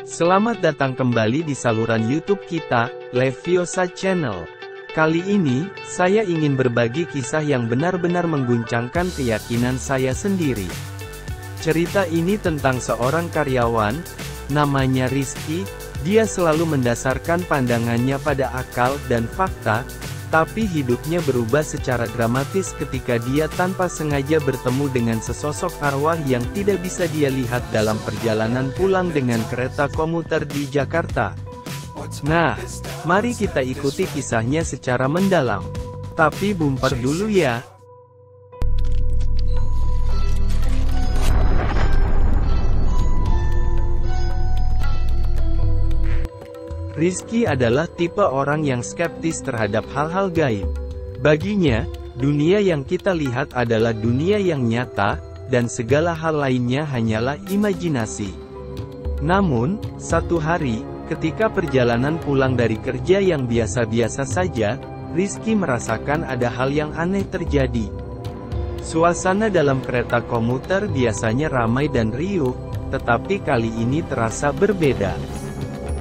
Selamat datang kembali di saluran YouTube kita, Leviosa Channel. Kali ini, saya ingin berbagi kisah yang benar-benar mengguncangkan keyakinan saya sendiri. Cerita ini tentang seorang karyawan, namanya Rizky. Dia selalu mendasarkan pandangannya pada akal dan fakta, tapi hidupnya berubah secara dramatis ketika dia tanpa sengaja bertemu dengan sesosok arwah yang tidak bisa dia lihat dalam perjalanan pulang dengan kereta komuter di Jakarta. Nah, mari kita ikuti kisahnya secara mendalam. Tapi bumper dulu ya. Rizky adalah tipe orang yang skeptis terhadap hal-hal gaib. Baginya, dunia yang kita lihat adalah dunia yang nyata, dan segala hal lainnya hanyalah imajinasi. Namun, satu hari, ketika perjalanan pulang dari kerja yang biasa-biasa saja, Rizky merasakan ada hal yang aneh terjadi. Suasana dalam kereta komuter biasanya ramai dan riuh, tetapi kali ini terasa berbeda.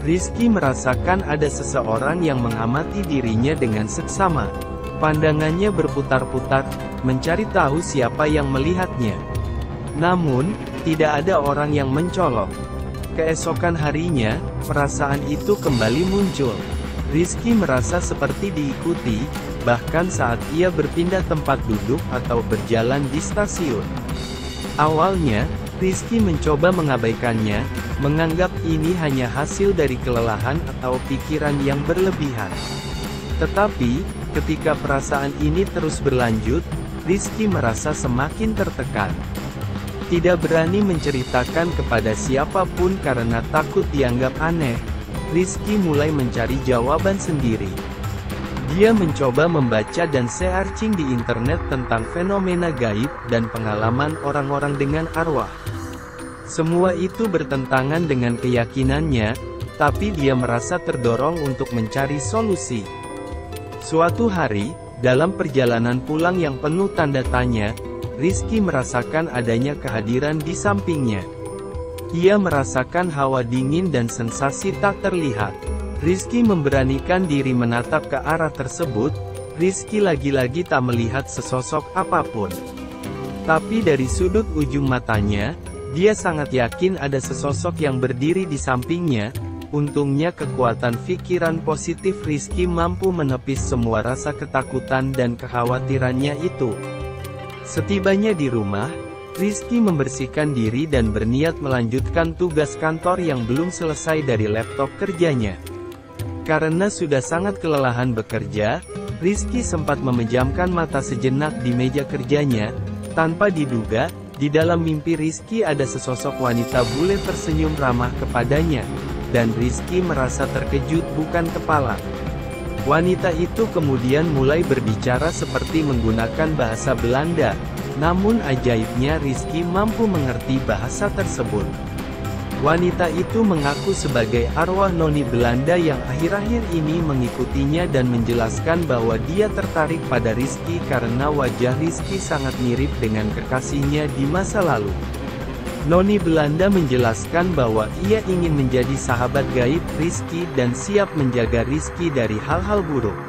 Rizky merasakan ada seseorang yang mengamati dirinya dengan seksama. Pandangannya berputar-putar, mencari tahu siapa yang melihatnya. Namun, tidak ada orang yang mencolok. Keesokan harinya, perasaan itu kembali muncul. Rizky merasa seperti diikuti, bahkan saat ia berpindah tempat duduk atau berjalan di stasiun. Awalnya, Rizky mencoba mengabaikannya, menganggap ini hanya hasil dari kelelahan atau pikiran yang berlebihan. Tetapi, ketika perasaan ini terus berlanjut, Rizky merasa semakin tertekan. Tidak berani menceritakan kepada siapapun karena takut dianggap aneh, Rizky mulai mencari jawaban sendiri. Dia mencoba membaca dan searching di internet tentang fenomena gaib dan pengalaman orang-orang dengan arwah. Semua itu bertentangan dengan keyakinannya, tapi dia merasa terdorong untuk mencari solusi. Suatu hari, dalam perjalanan pulang yang penuh tanda tanya, Rizky merasakan adanya kehadiran di sampingnya. Ia merasakan hawa dingin dan sensasi tak terlihat. Rizky memberanikan diri menatap ke arah tersebut. Rizky lagi-lagi tak melihat sesosok apapun. Tapi dari sudut ujung matanya, dia sangat yakin ada sesosok yang berdiri di sampingnya. Untungnya kekuatan pikiran positif Rizky mampu menepis semua rasa ketakutan dan kekhawatirannya itu. Setibanya di rumah, Rizky membersihkan diri dan berniat melanjutkan tugas kantor yang belum selesai dari laptop kerjanya. Karena sudah sangat kelelahan bekerja, Rizky sempat memejamkan mata sejenak di meja kerjanya. Tanpa diduga, di dalam mimpi Rizky ada sesosok wanita bule tersenyum ramah kepadanya, dan Rizky merasa terkejut bukan kepala. Wanita itu kemudian mulai berbicara seperti menggunakan bahasa Belanda, namun ajaibnya Rizky mampu mengerti bahasa tersebut. Wanita itu mengaku sebagai arwah noni Belanda yang akhir-akhir ini mengikutinya dan menjelaskan bahwa dia tertarik pada Rizky karena wajah Rizky sangat mirip dengan kekasihnya di masa lalu. Noni Belanda menjelaskan bahwa ia ingin menjadi sahabat gaib Rizky dan siap menjaga Rizky dari hal-hal buruk.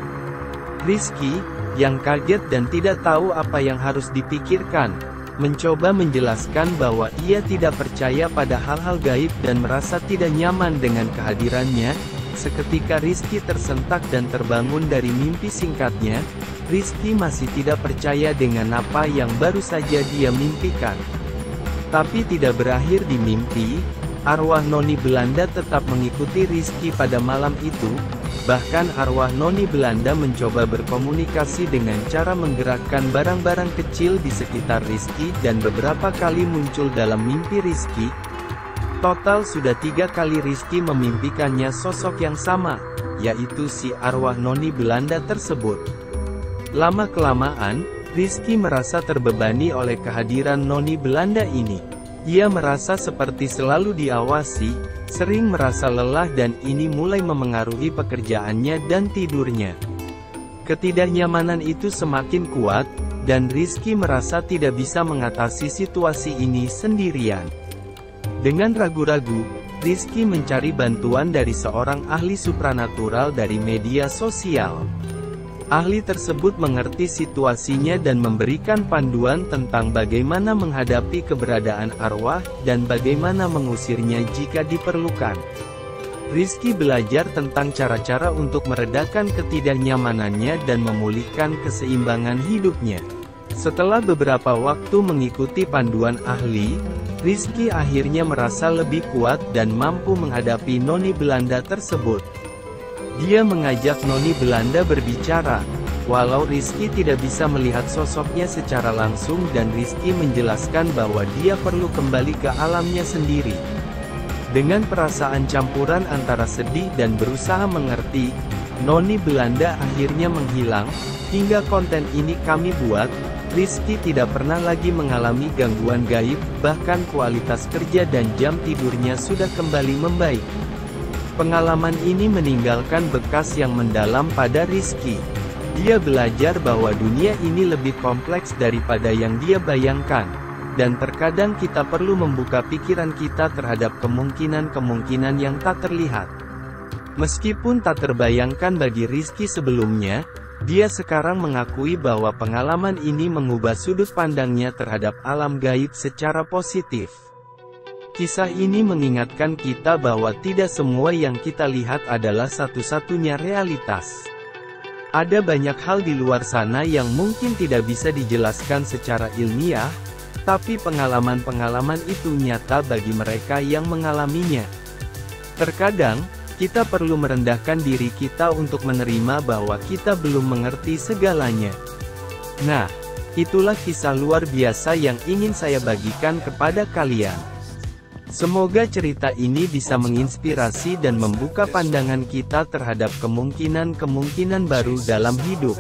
Rizky, yang kaget dan tidak tahu apa yang harus dipikirkan, mencoba menjelaskan bahwa ia tidak percaya pada hal-hal gaib dan merasa tidak nyaman dengan kehadirannya. Seketika Rizky tersentak dan terbangun dari mimpi singkatnya. Rizky masih tidak percaya dengan apa yang baru saja dia mimpikan. Tapi tidak berakhir di mimpi, arwah noni Belanda tetap mengikuti Rizky pada malam itu. Bahkan arwah noni Belanda mencoba berkomunikasi dengan cara menggerakkan barang-barang kecil di sekitar Rizky dan beberapa kali muncul dalam mimpi Rizky. Total sudah 3 kali Rizky memimpikannya sosok yang sama, yaitu si arwah noni Belanda tersebut. Lama-kelamaan, Rizky merasa terbebani oleh kehadiran noni Belanda ini. Ia merasa seperti selalu diawasi, sering merasa lelah dan ini mulai memengaruhi pekerjaannya dan tidurnya. Ketidaknyamanan itu semakin kuat, dan Rizky merasa tidak bisa mengatasi situasi ini sendirian. Dengan ragu-ragu, Rizky mencari bantuan dari seorang ahli supranatural dari media sosial. Ahli tersebut mengerti situasinya dan memberikan panduan tentang bagaimana menghadapi keberadaan arwah, dan bagaimana mengusirnya jika diperlukan. Rizky belajar tentang cara-cara untuk meredakan ketidaknyamanannya dan memulihkan keseimbangan hidupnya. Setelah beberapa waktu mengikuti panduan ahli, Rizky akhirnya merasa lebih kuat dan mampu menghadapi noni Belanda tersebut. Dia mengajak noni Belanda berbicara, walau Rizky tidak bisa melihat sosoknya secara langsung, dan Rizky menjelaskan bahwa dia perlu kembali ke alamnya sendiri. Dengan perasaan campuran antara sedih dan berusaha mengerti, noni Belanda akhirnya menghilang. Hingga konten ini kami buat, Rizky tidak pernah lagi mengalami gangguan gaib, bahkan kualitas kerja dan jam tidurnya sudah kembali membaik. Pengalaman ini meninggalkan bekas yang mendalam pada Rizky. Dia belajar bahwa dunia ini lebih kompleks daripada yang dia bayangkan, dan terkadang kita perlu membuka pikiran kita terhadap kemungkinan-kemungkinan yang tak terlihat. Meskipun tak terbayangkan bagi Rizky sebelumnya, dia sekarang mengakui bahwa pengalaman ini mengubah sudut pandangnya terhadap alam gaib secara positif. Kisah ini mengingatkan kita bahwa tidak semua yang kita lihat adalah satu-satunya realitas. Ada banyak hal di luar sana yang mungkin tidak bisa dijelaskan secara ilmiah, tapi pengalaman-pengalaman itu nyata bagi mereka yang mengalaminya. Terkadang, kita perlu merendahkan diri kita untuk menerima bahwa kita belum mengerti segalanya. Nah, itulah kisah luar biasa yang ingin saya bagikan kepada kalian. Semoga cerita ini bisa menginspirasi dan membuka pandangan kita terhadap kemungkinan-kemungkinan baru dalam hidup.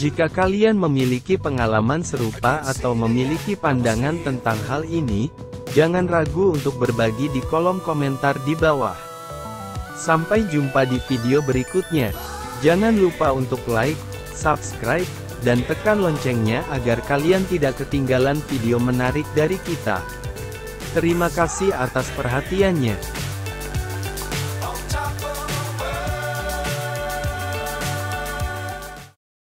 Jika kalian memiliki pengalaman serupa atau memiliki pandangan tentang hal ini, jangan ragu untuk berbagi di kolom komentar di bawah. Sampai jumpa di video berikutnya. Jangan lupa untuk like, subscribe, dan tekan loncengnya agar kalian tidak ketinggalan video menarik dari kita. Terima kasih atas perhatiannya.